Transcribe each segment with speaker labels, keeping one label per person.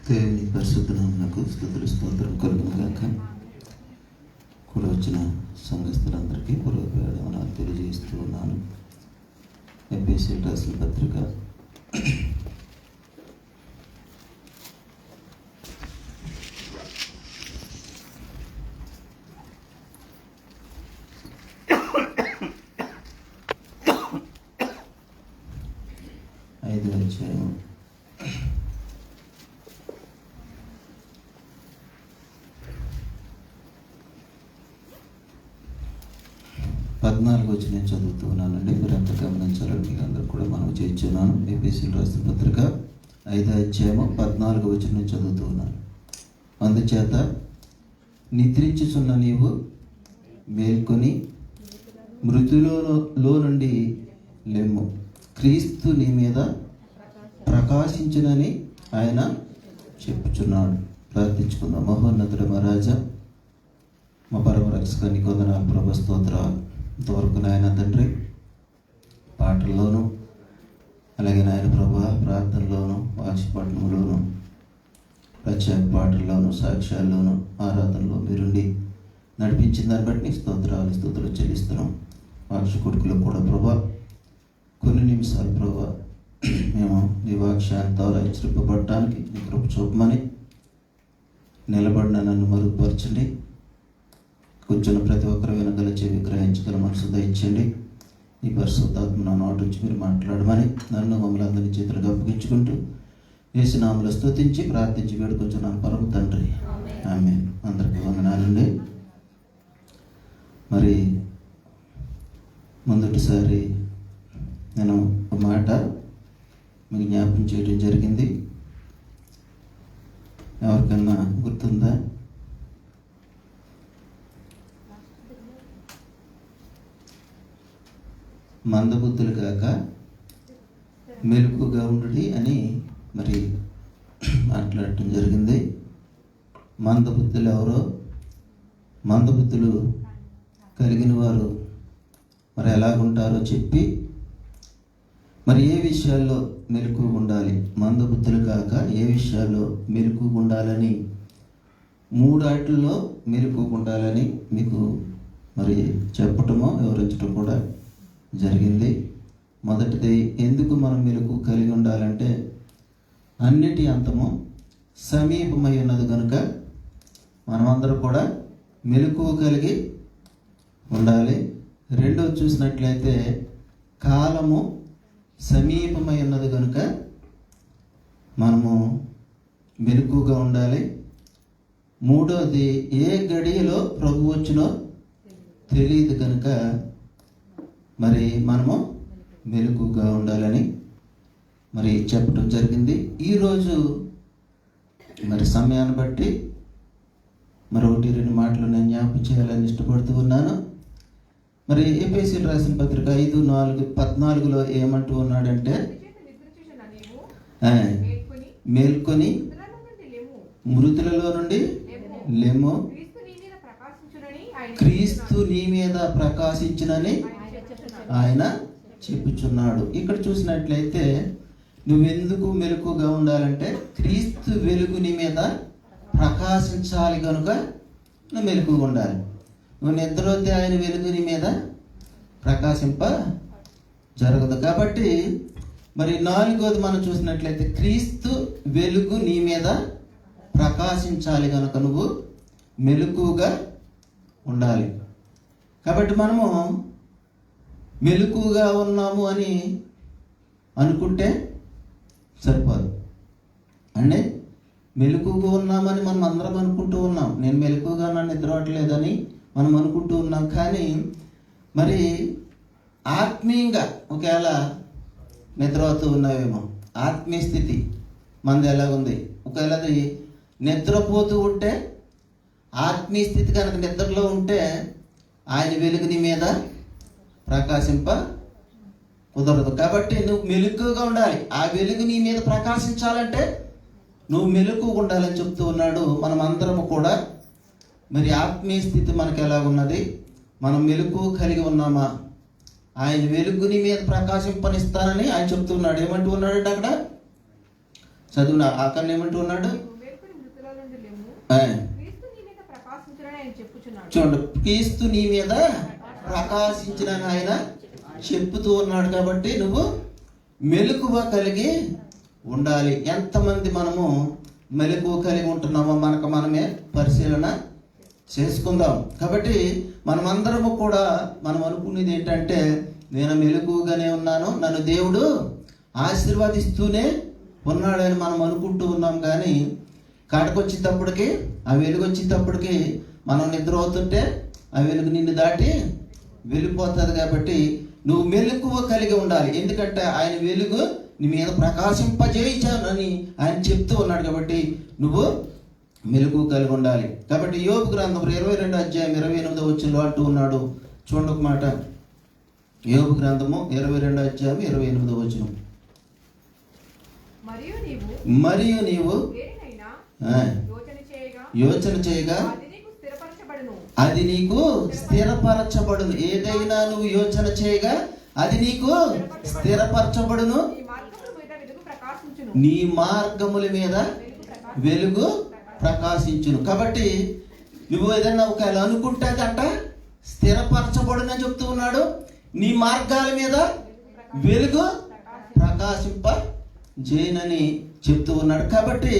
Speaker 1: దేవుని పరిశుద్ధ నామమునకు స్తుతులు స్తోత్రం కలుగును గాక. కూడా వచ్చిన సంఘస్థులందరికీ పూర్వపేడ వందనాలు తెలియజేస్తూ ఉన్నాను. ఎఫెసీయులకు రాసిన పత్రిక 5వ అధ్యాయం 14వ వచనం చదువుతూ ఉన్నానండి. మీరు ఎంత గమనించాలని మీకు అందరూ కూడా మనం చేయించున్నాను. ఎఫెసీయులకు రాసిన పత్రిక 5వ అధ్యాయం 14వ వచనం చదువుతూ ఉన్నాను. అందుచేత నిద్రించుచున్న నీవు మేల్కొని మృతులలో నుండి లెమ్ము, క్రీస్తు నీ మీద ప్రకాశించునని ఆయన చెప్పుచున్నాడు. ప్రార్థించుకుందాం. మహోన్నతుడు మా రాజా, మా పరమ రక్షకానికి వందనాలు ప్రభు, స్తోత్రాలు. ఇంతవరకు నాయన తండ్రి పాటల్లోనూ అలాగే నాయన ప్రభు ప్రార్థనలోను వాక్యపఠనంలోను ప్రత్యేక పాటల్లోను సాక్ష్యాల్లోను ఆరాధనలో మీరుండి నడిపించిన దాన్ని బట్టి స్తోత్రాలు చెల్లిస్తున్నాం. వాక్య కొడుకులో కూడా ప్రభా కొన్ని నిమిషాలు ప్రభా మేము నీ వాక్యాన్ని ద్వారా హెచ్చరింపబడటానికి నీ కృప చూపమని నిలబడిన నన్ను మరుగుపరచండి. కూర్చున్న ప్రతి ఒక్కరు వినగల చెవి గ్రహించగల మనసు దయచేయండి. ఈ పరిశుద్ధాత్మ నా నోటి నుంచి మీరు మాట్లాడమని నన్ను మమ్మల్ని అందరినీ చేతులుగా అప్పగించుకుంటూ యేసు నామములో స్తుతించి ప్రార్థించి వేడుకొంచున్నాను పరమ తండ్రి, ఆమేన్. అందరికీ వందనాలండి. మరి మొదటిసారి నేను ఒక మాట మీకు జ్ఞాపకం చేయడం జరిగింది. ఎవరికన్నా గుర్తుందా? మందబుద్ధులు కాక మెలకుగా ఉండుడి అని మరి మాట్లాడటం జరిగింది. మందబుద్ధులు ఎవరో, మందబుద్ధులు కలిగిన వారు మరి ఎలాగుంటారో చెప్పి మరి ఏ విషయాల్లో మెలకుగా ఉండాలి, మందబుద్ధులు కాక ఏ విషయాల్లో మెలకుగా ఉండాలని, 3 ఆటల్లో మెలకుగా ఉండాలని మీకు మరి చెప్పటమో వివరించడం కూడా జరిగింది. మొదటిది, ఎందుకు మనం మెలకు కలిగి ఉండాలంటే అన్నిటి అంతము సమీపమై ఉన్నది కనుక మనమందరం కూడా మెలకువ కలిగి ఉండాలి. రెండోది చూసినట్లయితే కాలము సమీపమై ఉన్నది కనుక మనము మెలకువగా ఉండాలి. మూడోది, ఏ గడియలో ప్రభు వచ్చినో తెలియదు కనుక మరి మనము మెలకువగా ఉండాలని మరి చెప్పడం జరిగింది. ఈరోజు మరి సమయాన్ని బట్టి మరి 1-2 మాటలు నేను జ్ఞాపకం చేయాలని ఇష్టపడుతూ ఉన్నాను. మరి ఎఫెసీయులకు రాసిన పత్రిక 5:14లో ఏమంటూ ఉన్నాడంటే, మేల్కొని మృతులలో నుండి లెమ్ము, క్రీస్తు నీ మీద ప్రకాశించునని ఆయన చెప్పుచున్నాడు. ఇక్కడ చూసినట్లయితే నువ్వెందుకు మెలకుగా ఉండాలంటే క్రీస్తు వెలుగు నీ మీద ప్రకాశించాలి కనుక నువ్వు మెలకుగా ఉండాలి. నువ్వు నిద్రపోతే ఆయన వెలుగు నీ మీద ప్రకాశింప జరగదు. కాబట్టి మరి 4వది మనం చూసినట్లయితే క్రీస్తు వెలుగు నీ మీద ప్రకాశించాలి కనుక నువ్వు మెలకుగా ఉండాలి. కాబట్టి మనము మెలకుగా ఉన్నాము అని అనుకుంటే సరిపోదు అంటే మెలకుగా ఉన్నామని మనం అందరం అనుకుంటూ ఉన్నాం. నేను మెలకుగా నన్ను నిద్రపట్టలేదని మనం అనుకుంటూ ఉన్నాం. కానీ మరి ఆత్మీయంగా ఒకవేళ నిద్రపోతూ ఉన్నావేమో, ఆత్మీయ స్థితి మనది ఎలా ఉంది? ఒకవేళ అది నిద్రపోతూ ఉంటే, ఆత్మీయ స్థితి కనుక నిద్రలో ఉంటే ఆయన వెలుగు నీ మీద ప్రకాశింప కుదరదు. కాబట్టి నువ్వు మెలకుగా ఉండాలి. ఆ వెలుగు నీ మీద ప్రకాశించాలంటే నువ్వు మెలకుగా ఉండాలని చెప్తూ ఉన్నాడు. మనం అందరము కూడా మరి ఆత్మీయ స్థితి మనకు ఎలా ఉన్నది? మనం మెలకు కలిగి ఉన్నామా? ఆయన వెలుగుని మీద ప్రకాశింపనిస్తానని ఆయన చెప్తున్నాడు. ఏమంటూ ఉన్నాడు అక్కడ చదువున? అక్కడ ఏమంటూ ఉన్నాడు?
Speaker 2: క్రీస్తు నీ మీద ప్రకాశించునని ఆయన చెప్పుచున్నాడు.
Speaker 1: చూడండి, క్రీస్తు నీ మీద ప్రకాశించిన ఆయన చెప్పుతూ ఉన్నాడు. కాబట్టి నువ్వు మెలకువ కలిగి ఉండాలి. ఎంతమంది మనము మెలకువ కలిగి ఉంటున్నామో మనకు మనమే పరిశీలన చేసుకుందాం. కాబట్టి మనమందరము కూడా మనం అనుకునేది ఏంటంటే, నేను మెలకువగానే ఉన్నాను, నన్ను దేవుడు ఆశీర్వదిస్తూనే ఉన్నాడని మనం అనుకుంటూ ఉన్నాం. కానీ కాటకొచ్చేటప్పటికి, ఆ వెలుగు వచ్చేటప్పటికి మనం నిద్ర అవుతుంటే ఆ వెలుగు నిన్ను దాటి వెళ్ళిపోతుంది. కాబట్టి నువ్వు మెలకువ కలిగి ఉండాలి. ఎందుకంటే ఆయన వెలుగు నీ మీద ప్రకాశింపజేయించానని ఆయన చెప్తూ ఉన్నాడు. కాబట్టి నువ్వు మెలకువ కలిగి ఉండాలి. కాబట్టి యోబు గ్రంథం 22 అధ్యాయం 28వ వచనంలో అంటూ ఉన్నాడు. చూడండి ఒక మాట, యోబు గ్రంథము 22 అధ్యాయం 28వ వచనం. మరియు నీవు యోచన చేయగా అది నీకు స్థిరపరచబడును. ఏదైనా నువ్వు యోచన చేయగా అది నీకు స్థిరపరచబడును. నీ మార్గముల మీద వెలుగు ప్రకాశించును. కాబట్టి నువ్వు ఏదైనా ఒకవేళ అనుకుంటే అంట స్థిరపరచబడునని చెప్తూ ఉన్నాడు. నీ మార్గాల మీద వెలుగు ప్రకాశింప చేయనని చెప్తూ ఉన్నాడు. కాబట్టి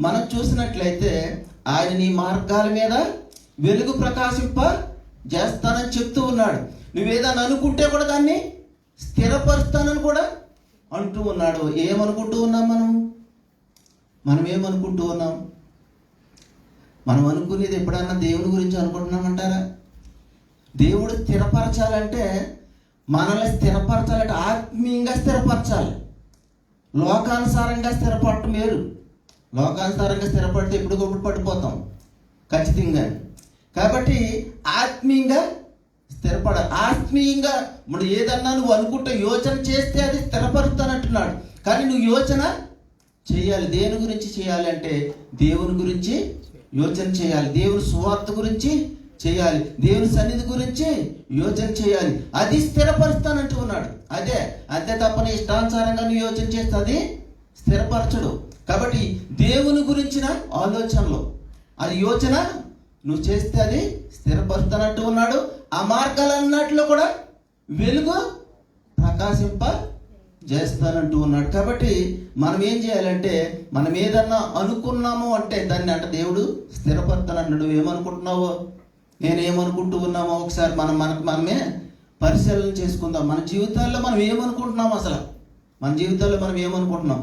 Speaker 1: మనం చూసినట్లయితే ఆయన నీ మార్గాల మీద వెలుగు ప్రకాశింప చేస్తానని చెప్తూ ఉన్నాడు. నువ్వేదన్నా అనుకుంటే కూడా దాన్ని స్థిరపరుస్తానని కూడా అంటూ ఉన్నాడు. ఏమనుకుంటూ ఉన్నాం మనం ఏమనుకుంటూ ఉన్నాం? మనం అనుకునేది ఎప్పుడన్నా దేవుని గురించి అనుకుంటున్నామంటారా? దేవుడు స్థిరపరచాలంటే, మనల్ని స్థిరపరచాలంటే ఆత్మీయంగా స్థిరపరచాలి. లోకానుసారంగా స్థిరపడటం వేరు. లోకానుసారంగా స్థిరపడితే ఎప్పటికప్పుడు పడిపోతాం ఖచ్చితంగా. కాబట్టి ఆత్మీయంగా స్థిరపడాలి. ఆత్మీయంగా మనం ఏదన్నా నువ్వు అనుకుంటే యోచన చేస్తే అది స్థిరపరుస్తానంటున్నాడు. కానీ నువ్వు యోచన చేయాలి. దేని గురించి చేయాలి అంటే దేవుని గురించి యోచన చేయాలి. దేవుని సువార్త గురించి చేయాలి. దేవుని సన్నిధి గురించి యోచన చేయాలి. అది స్థిరపరుస్తానంటూ ఉన్నాడు. అంతే తప్ప నీ ఇష్టానుసారంగా నువ్వు యోచన చేస్తే అది స్థిరపరచడు. కాబట్టి దేవుని గురించిన ఆలోచనలో అది యోచన నువ్వు చేస్తే అది స్థిరపరుస్తానంటూ ఉన్నాడు. ఆ మార్గాలన్నిటిలో కూడా వెలుగు ప్రకాశింప చేస్తానంటూ ఉన్నాడు. కాబట్టి మనం ఏం చేయాలంటే, మనం ఏదన్నా అనుకున్నాము అంటే దాన్ని అంటే దేవుడు స్థిరపరుస్తానంటున్నాడు. నువ్వు ఏమనుకుంటున్నావో, నేనేమనుకుంటూ ఉన్నామో ఒకసారి మనకు మనమే పరిశీలన చేసుకుందాం. మన జీవితాల్లో మనం ఏమనుకుంటున్నాం, అసలు మన జీవితాల్లో మనం ఏమనుకుంటున్నాం?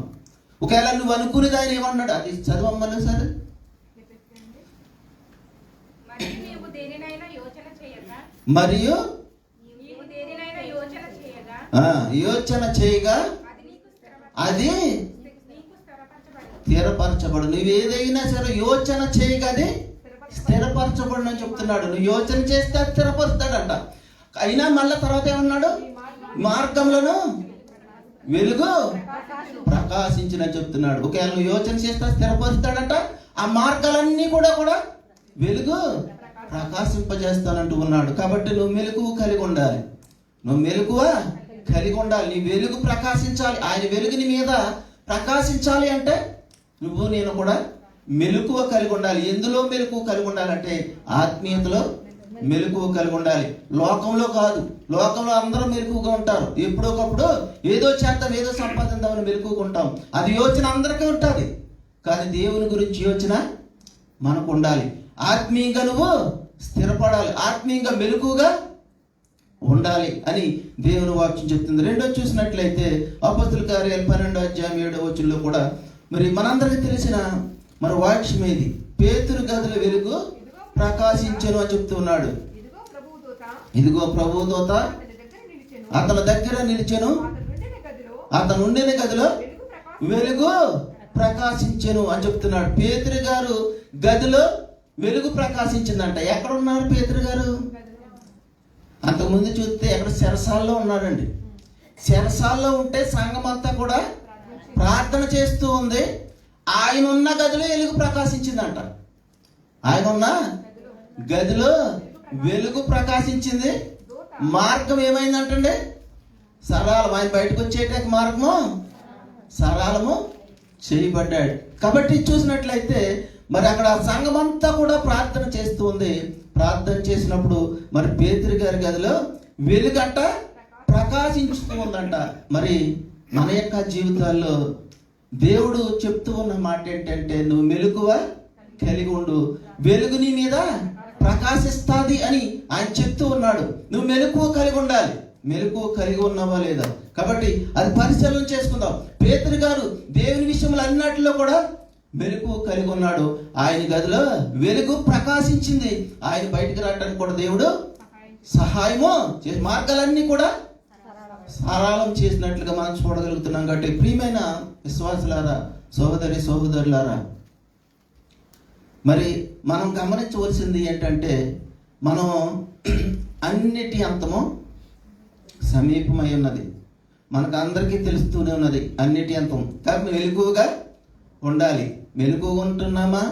Speaker 1: ఒకవేళ నువ్వు అనుకునేది ఆయన ఏమన్నాడు, అది చదవమ్మని సరే. మరియు యోచన చేయగా అది స్థిరపరచబడు. నువ్వేదైనా సరే యోచన చేయగా అది స్థిరపరచబడు అని చెప్తున్నాడు. నువ్వు యోచన చేస్తే స్థిరపరుస్తాడంట. అయినా మళ్ళీ తర్వాత ఏమన్నాడు, మార్గంలోను వెలుగు ప్రకాశించిన చెప్తున్నాడు. ఒకవేళ నువ్వు యోచన చేస్తే స్థిరపరుస్తాడంట. ఆ మార్గాలన్నీ కూడా వెలుగు ప్రకాశింపజేస్తానంటూ ఉన్నాడు. కాబట్టి నువ్వు మెలకువ కలిగి ఉండాలి. నీ వెలుగు ప్రకాశించాలి. ఆయన వెలుగుని మీద ప్రకాశించాలి అంటే నువ్వు నేను కూడా మెలకువ కలిగి ఉండాలి. ఎందులో మెలకువ కలిగి ఉండాలంటే ఆత్మీయతలో మెలకువ కలిగి ఉండాలి. లోకంలో కాదు. లోకంలో అందరూ మెలకువగా ఉంటారు. ఎప్పుడొకప్పుడు ఏదో చేద్దాం, ఏదో సంపాదిద్దామని మెలకువగా ఉంటాం. అది యోచన అందరికీ ఉంటుంది. కానీ దేవుని గురించి యోచన మనకు ఉండాలి. ఆత్మీయంగా నువ్వు స్థిరపడాలి. ఆత్మీయంగా మెలకువగా ఉండాలి అని దేవుని వాక్యం చెప్తుంది. రెండో చూసినట్లయితే అపోస్తలుల కార్యాలు 12వ అధ్యాయం 7వ వచనంలో కూడా మరి మనందరికీ తెలిసిన మన వాక్యం ఏది? పేతురు గదిలో వెలుగు ప్రకాశించెను అని చెప్తున్నాడు. ఇదిగో ప్రభువు దూత అతని దగ్గర నిలిచెను, అతను ఉండిన గదిలో వెలుగు ప్రకాశించెను అని చెప్తున్నాడు. పేతురు గారు గదిలో వెలుగు ప్రకాశించిందంట. ఎక్కడ ఉన్నారు పేతురు గారు? అంతకుముందు చూస్తే ఎక్కడ చెరసాల్లో ఉన్నాడండి. చెరసాల్లో ఉంటే సంఘం అంతా కూడా ప్రార్థన చేస్తూ ఉంది. ఆయన ఉన్న గదిలో వెలుగు ప్రకాశించిందంట. ఆయన ఉన్న గదిలో వెలుగు ప్రకాశించింది. మార్గం ఏమైందంటే సరళం, ఆయన బయటకు వచ్చేటకి మార్గము సరళము చేయబడ్డాడు. కాబట్టి చూసినట్లయితే మరి అక్కడ సంఘం అంతా కూడా ప్రార్థన చేస్తూ ఉంది. ప్రార్థన చేసినప్పుడు మరి పేతురు గారి గదిలో వెలుగంట ప్రకాశించుతూ ఉందంట. మరి మన యొక్క జీవితాల్లో దేవుడు చెప్తూ ఉన్న మాట ఏంటంటే, నువ్వు మెలకువ కలిగి ఉండు, వెలుగు నీ మీద ప్రకాశిస్తాది అని ఆయన చెప్తూ ఉన్నాడు. నువ్వు మెలకువ కలిగి ఉండాలి. మెలకువ కలిగి ఉన్నావా లేదా? కాబట్టి అది పరిశీలన చేసుకుందాం. పేతురు గారు దేవుని విషయంలో అన్నిటిలో కూడా మెలకువ కలిగి ఉన్నాడు. ఆయన గదిలో వెలుగు ప్రకాశించింది. ఆయన బయటికి రావడానికి కూడా దేవుడు సహాయము చేసి మార్గాలన్నీ కూడా సరళం చేసినట్లుగా మనం చూడగలుగుతున్నాం. కాబట్టి ప్రియమైన విశ్వాసులారా, సహోదరులారా, మరి మనం గమనించవలసింది ఏంటంటే, మనం అన్నిటి అంతము సమీపమై ఉన్నది. మనకు అందరికీ తెలుస్తూనే ఉన్నది అన్నిటి అంతం. కాబట్టి మెలకువగా ఉండాలి. మెలకువగా ఉంటున్నామా,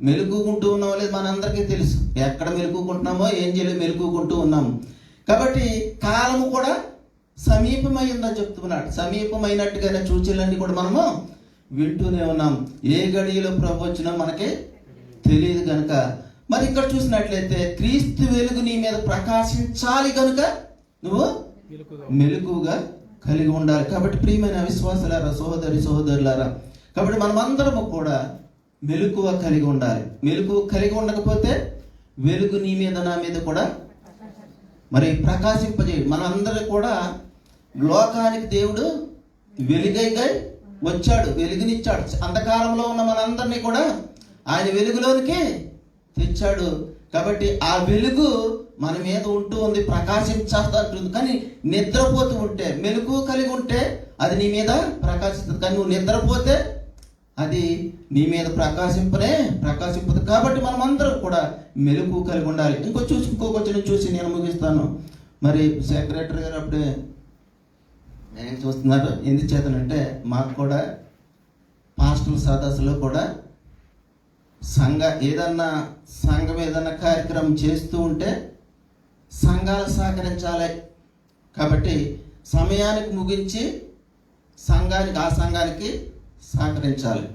Speaker 1: మెలకుకుంటూ ఉన్నామో లేదు మనందరికీ తెలుసు. ఎక్కడ మెలకుకుంటున్నామో ఏం చేయలేదు, మెలకుకుంటూ ఉన్నాము. కాబట్టి కాలము కూడా సమీపమై ఉందని చెప్తున్నాడు. సమీపమైనట్టుగానే సూచనలన్నీ కూడా మనము వింటూనే ఉన్నాం. ఏ గడియలో ప్రభు వచ్చినా మనకి తెలియదు కనుక, మరి ఇక్కడ చూసినట్లయితే క్రీస్తు వెలుగు నీ మీద ప్రకాశించాలి కనుక నువ్వు మెలకువగా కలిగి ఉండాలి. కాబట్టి ప్రియమైన విశ్వాసులారా, సహోదరులారా, కాబట్టి మనమందరము కూడా మెలకువ కలిగి ఉండాలి. మెలకువ కలిగి ఉండకపోతే వెలుగు నీ మీద నా మీద కూడా మరి ప్రకాశింపజేయడు. మనందరూ కూడా లోకానికి దేవుడు వెలుగైగా వచ్చాడు, వెలుగునిచ్చాడు. అంధకారంలో ఉన్న మనందరినీ కూడా ఆయన వెలుగులోనికి తెచ్చాడు. కాబట్టి ఆ వెలుగు మన మీద ఉంటూ ఉంది, ప్రకాశించేస్తుంది. కానీ నిద్రపోతూ ఉంటే, మెలకువ కలిగి ఉంటే అది నీ మీద ప్రకాశిస్తుంది. కానీ నువ్వు నిద్రపోతే అది నీ మీద ప్రకాశింపదు. కాబట్టి మనం అందరం కూడా మెలకువ కలిగి ఉండాలి. ఇంకొంచెం చూసి నేను ముగిస్తాను. మరి సెక్రటరీ గారు అప్పుడే ఏం చూస్తున్నారు, ఎందుకు చేతనంటే మాకు కూడా పాస్టల్ సదస్సులో కూడా సంఘం ఏదన్నా కార్యక్రమం చేస్తూ ఉంటే సంఘాలు సహకరించాలి. కాబట్టి సమయానికి ముగించి ఆ సంఘానికి సహకరించాలి.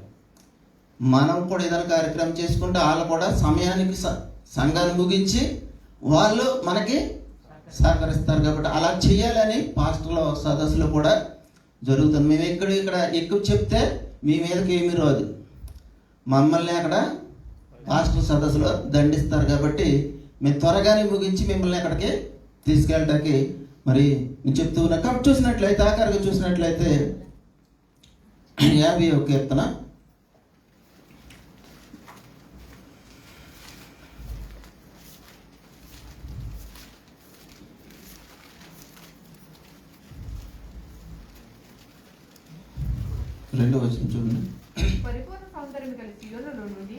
Speaker 1: మనం కూడా ఏదైనా కార్యక్రమం చేసుకుంటే వాళ్ళు కూడా సమయానికి సంఘాన్ని ముగించి వాళ్ళు మనకి సహకరిస్తారు. కాబట్టి అలా చేయాలని పాస్టర్ల సదస్సులో కూడా జరుగుతుంది. మేము ఇక్కడ ఎక్కువ చెప్తే మీ మీదకి ఏమీ రాదు, మమ్మల్ని అక్కడ పాస్టర్ సదస్సులో దండిస్తారు. కాబట్టి మేము త్వరగానే ముగించి మిమ్మల్ని అక్కడికి తీసుకెళ్ళటానికి మరి నేను చెప్తూ ఉన్నా. కాబట్టి చూసినట్లయితే ఆఖరిగా చూసినట్లయితే 50వ కీర్తన 2వ వచనం చూడండి.
Speaker 2: పరిపూర్ణ సౌందర్యం గల సీయోనులో నుండి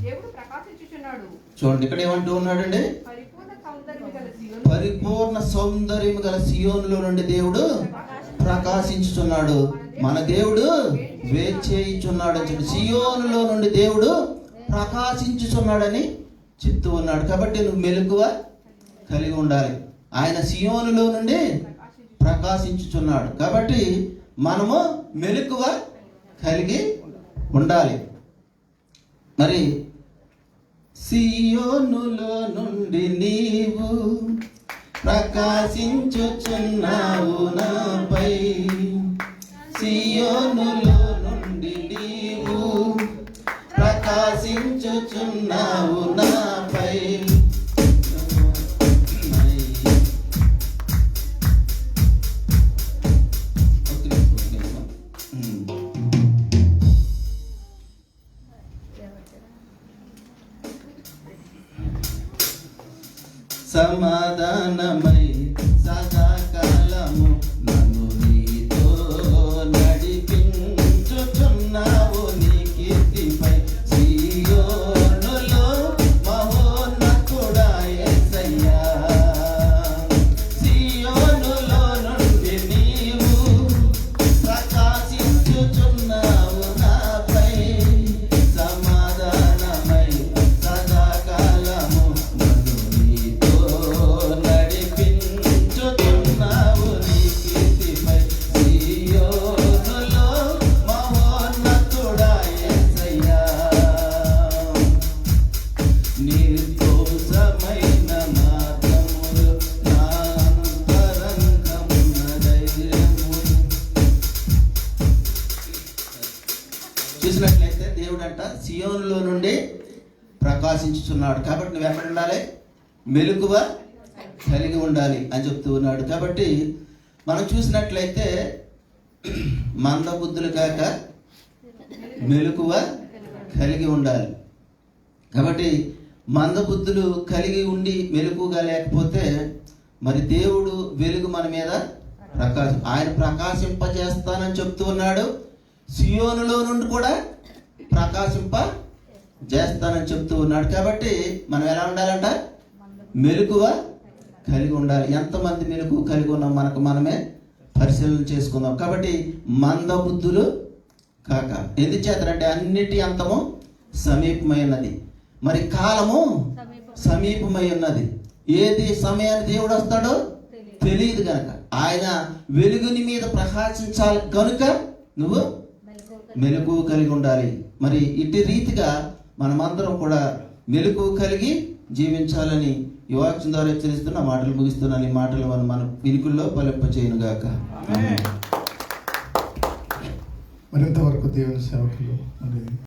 Speaker 2: దేవుడు ప్రకాశించుచున్నాడు.
Speaker 1: చూడండి ఇక్కడ ఏమంటూ ఉన్నాడండి, పరిపూర్ణ సౌందర్యం గల సీయోనులో నుండి దేవుడు ప్రకాశించుచున్నాడు. మన దేవుడు వేచేయుచున్నాడు అని చెప్పి సీయోనులో నుండి దేవుడు ప్రకాశించుచున్నాడని చెప్తూ ఉన్నాడు. కాబట్టి నువ్వు మెలకువ కలిగి ఉండాలి. ఆయన సీయోనులో నుండి ప్రకాశించుచున్నాడు. కాబట్టి మనము మెలకువ కలిగి ఉండాలి. మరి సీయోనులో నుండి నీవు ప్రకాశించుచున్నావు నాపై, సీయోనులో నుండి నీవు ప్రకాశించుచున్నావు నాపై. సమాధానమై సదాకాలము నన్ను నీతో నడిపించుచున్నావు నీ కీర్తిపై, సీయోనులో మహోన్నతుడా యేసయ్యా. సీయోనులో నుండి నీవు ప్రకాశించుచున్నావు నాపై, సమాధానమై సదాకాలము నన్ను నీతో నడిపించుచున్నావు చూసినట్లయితే దేవుడు అంట సియోనులో నుండి ప్రకాశించుచున్నాడు. కాబట్టి నువ్వు ఎక్కడ ఉండాలి? మెలకువ కలిగి ఉండాలి అని చెప్తూ ఉన్నాడు. కాబట్టి మనం చూసినట్లయితే మందబుద్ధులు కాక మెలకువ కలిగి ఉండాలి. కాబట్టి మందబుద్ధులు కలిగి ఉండి మెలకుగా లేకపోతే మరి దేవుడు వెలుగు మన మీద ఆయన ప్రకాశింపజేస్తానని చెప్తూ ఉన్నాడు. సియోనులో నుండి కూడా ప్రకాశింపజేస్తానని చెప్తూ ఉన్నాడు. కాబట్టి మనం ఎలా ఉండాలంట? మెలకువ కలిగి ఉండాలి. ఎంతమంది మెలకువ కలిగి ఉన్నాం మనకు మనమే పరిశీలన చేసుకుందాం. కాబట్టి మందబుద్ధులు కాక, ఎందుచేతంటే అన్నిటి అంతము సమీపమై ఉన్నది, మరి కాలము సమీపమై ఉన్నది. ఏది సమయాన్ని దేవుడు వస్తాడో తెలియదు కనుక ఆయన వెలుగుని మీద ప్రకాశించాలి కనుక నువ్వు మెలకువ కలిగి ఉండాలి. మరి ఇటు రీతిగా మనమందరం కూడా మెలకువ కలిగి జీవించాలని ఈ వాక్యం ద్వారా హెచ్చరిస్తున్న మాటలు ముగిస్తున్నాను. ఈ మాటలు మన వినికుల్లో ఫలింపచేయును గాక.
Speaker 3: మరింతవరకు దేవుని సేవకులు మరి